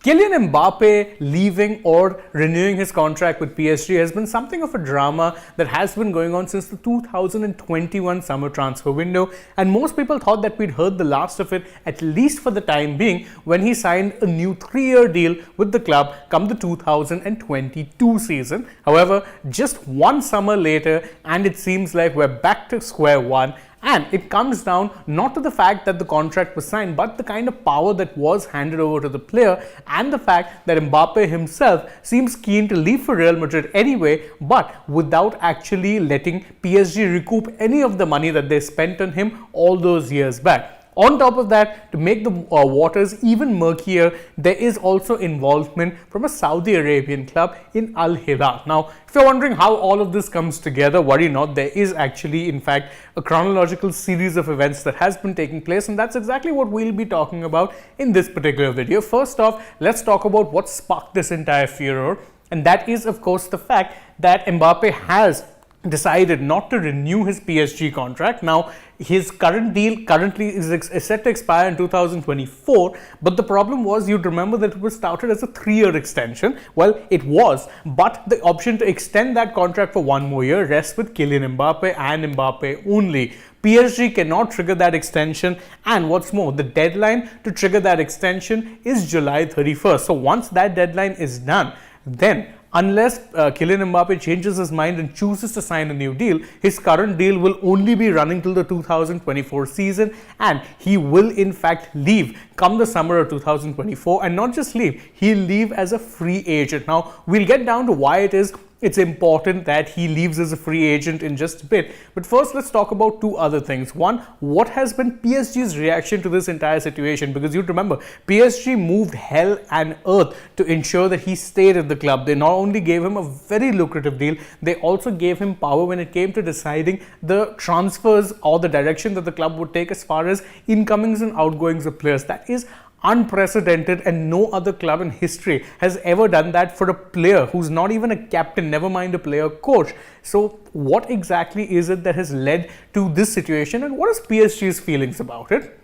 Kylian Mbappe leaving or renewing his contract with PSG has been something of a drama that has been going on since the 2021 summer transfer window, and most people thought that we'd heard the last of it, at least for the time being, when he signed a new 3-year deal with the club come the 2022 season. However, just one summer later, and it seems like we're back to square one. And it comes down not to the fact that the contract was signed, but the kind of power that was handed over to the player, and the fact that Mbappe himself seems keen to leave for Real Madrid anyway, but without actually letting PSG recoup any of the money that they spent on him all those years back. On top of that, to make the waters even murkier, there is also involvement from a Saudi Arabian club in Al-Hilal. Now, if you're wondering how all of this comes together, worry not. There is actually, in fact, a chronological series of events that has been taking place, and that's exactly what we'll be talking about in this particular video. First off, let's talk about what sparked this entire furor, and that is, of course, the fact that Mbappe has decided not to renew his PSG contract. Now, his current deal currently is set to expire in 2024, but the problem was, you'd remember that it was touted as a 3-year extension. Well, it was, but the option to extend that contract for 1 more year rests with Kylian Mbappe and Mbappe only. PSG cannot trigger that extension, and what's more, the deadline to trigger that extension is July 31st. So once that deadline is done, then unless Kylian Mbappe changes his mind and chooses to sign a new deal, his current deal will only be running till the 2024 season, and he will in fact leave come the summer of 2024. And not just leave, he'll leave as a free agent. Now, we'll get down to why it's important that he leaves as a free agent in just a bit. But first, let's talk about two other things. One, what has been PSG's reaction to this entire situation? Because you remember, PSG moved hell and earth to ensure that he stayed at the club. They not only gave him a very lucrative deal, they also gave him power when it came to deciding the transfers or the direction that the club would take as far as incomings and outgoings of players. That is unprecedented, and no other club in history has ever done that for a player who's not even a captain, never mind a player coach. So what exactly is it that has led to this situation, and what is PSG's feelings about it?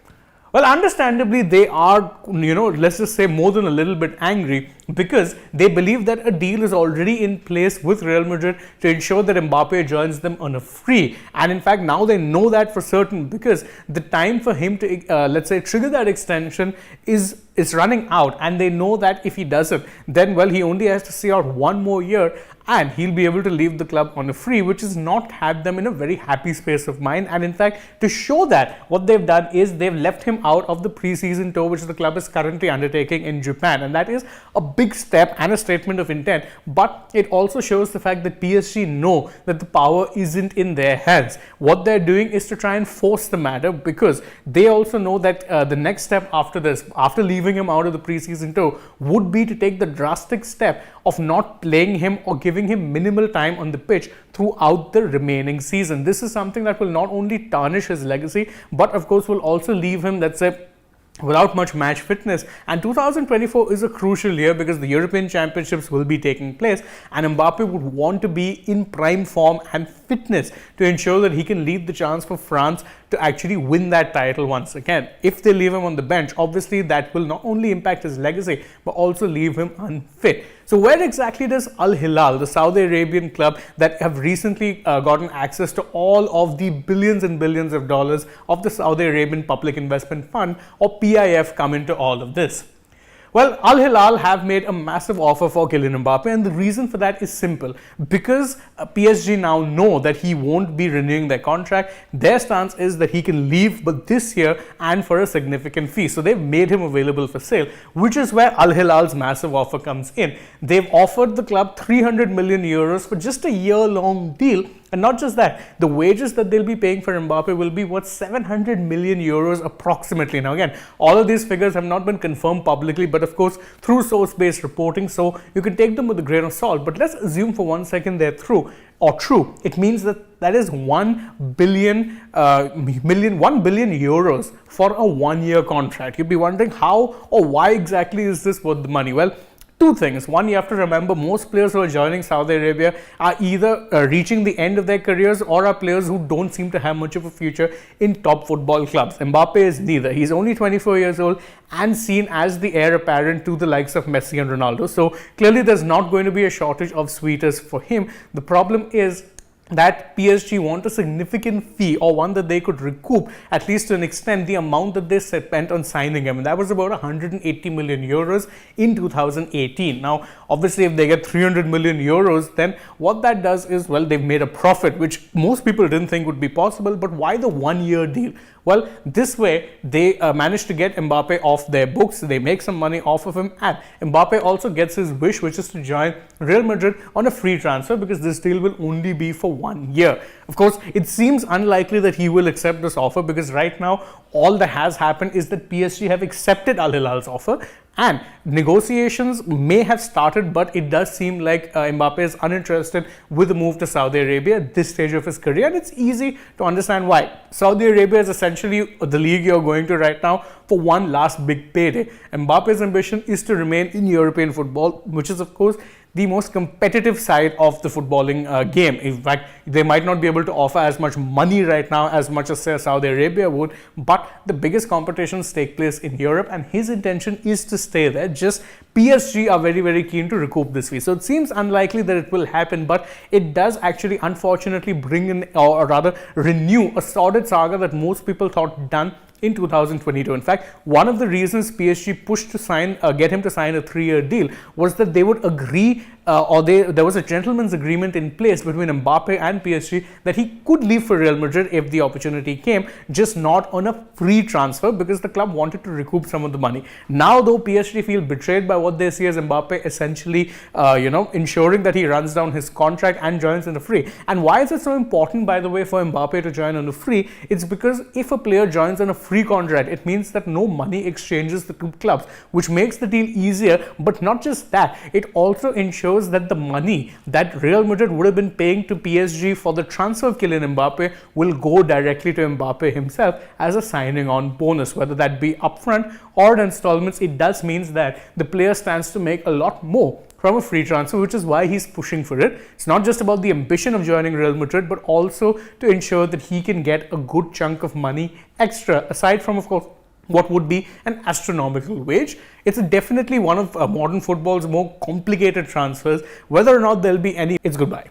Well, understandably, they are, let's just say more than a little bit angry, because they believe that a deal is already in place with Real Madrid to ensure that Mbappe joins them on a free. And in fact, now they know that for certain, because the time for him to, let's say, trigger that extension is running out. And they know that if he doesn't, then, well, he only has to see out 1 more year, and he'll be able to leave the club on a free, which has not had them in a very happy space of mind. And in fact, to show that, what they've done is they've left him out of the pre-season tour which the club is currently undertaking in Japan, and that is a big step and a statement of intent. But it also shows the fact that PSG know that the power isn't in their hands. What they're doing is to try and force the matter, because they also know that the next step after this, after leaving him out of the pre-season tour, would be to take the drastic step of not playing him or giving him minimal time on the pitch throughout the remaining season. This is something that will not only tarnish his legacy, but of course will also leave him, let's say, without much match fitness. And 2024 is a crucial year, because the European Championships will be taking place, and Mbappe would want to be in prime form and fitness to ensure that he can lead the chance for France to actually win that title once again. If they leave him on the bench, obviously that will not only impact his legacy, but also leave him unfit. So where exactly does Al-Hilal, the Saudi Arabian club that have recently gotten access to all of the billions and billions of dollars of the Saudi Arabian Public Investment Fund, or PIF, come into all of this? Well, Al-Hilal have made a massive offer for Kylian Mbappe, and the reason for that is simple. Because PSG now know that he won't be renewing their contract, their stance is that he can leave, but this year, and for a significant fee. So they've made him available for sale, which is where Al-Hilal's massive offer comes in. They've offered the club 300 million euros for just a year-long deal. And not just that, the wages that they'll be paying for Mbappe will be worth 700 million euros approximately. Now again, all of these figures have not been confirmed publicly, but of course through source-based reporting, so you can take them with a grain of salt. But let's assume for 1 second they're true. It means that is 1 billion euros for a 1-year contract. You'd be wondering how or why exactly is this worth the money? Well, two things. One, you have to remember most players who are joining Saudi Arabia are either reaching the end of their careers or are players who don't seem to have much of a future in top football clubs. Mbappe is neither. He's only 24 years old and seen as the heir apparent to the likes of Messi and Ronaldo. So clearly there's not going to be a shortage of sweeters for him. The problem is that PSG want a significant fee, or one that they could recoup, at least to an extent, the amount that they spent on signing him. And that was about 180 million euros in 2018. Now, obviously, if they get 300 million euros, then what that does is, well, they've made a profit, which most people didn't think would be possible. But why the 1 year deal? Well, this way they managed to get Mbappe off their books. They make some money off of him, and Mbappe also gets his wish, which is to join Real Madrid on a free transfer, because this deal will only be for 1 year. Of course, it seems unlikely that he will accept this offer, because right now all that has happened is that PSG have accepted Al-Hilal's offer and negotiations may have started, but it does seem like Mbappe is uninterested with the move to Saudi Arabia at this stage of his career, and it's easy to understand why. Saudi Arabia is essentially the league you're going to right now for one last big payday. Mbappe's ambition is to remain in European football, which is of course the most competitive side of the footballing game. In fact, they might not be able to offer as much money right now as much as say Saudi Arabia would, but the biggest competitions take place in Europe, and his intention is to stay there. Just PSG are very, very keen to recoup this fee. So it seems unlikely that it will happen, but it does actually unfortunately bring in, or rather renew, a sordid saga that most people thought done in 2022. In fact, one of the reasons PSG pushed to get him to sign a 3-year deal was that they would agree, there was a gentleman's agreement in place between Mbappe and PSG that he could leave for Real Madrid if the opportunity came, just not on a free transfer, because the club wanted to recoup some of the money. Now, though, PSG feel betrayed by what they see as Mbappe essentially, ensuring that he runs down his contract and joins on a free. And why is it so important, by the way, for Mbappe to join on a free? It's because if a player joins on a free contract, it means that no money exchanges the two clubs, which makes the deal easier. But not just that, it also ensures that the money that Real Madrid would have been paying to PSG for the transfer of Kylian Mbappe will go directly to Mbappe himself as a signing on bonus, whether that be upfront or installments. It does means that the player stands to make a lot more from a free transfer, which is why he's pushing for it. It's not just about the ambition of joining Real Madrid, but also to ensure that he can get a good chunk of money extra, aside from, of course, what would be an astronomical wage. It's definitely one of modern football's more complicated transfers. Whether or not there'll be any, it's goodbye.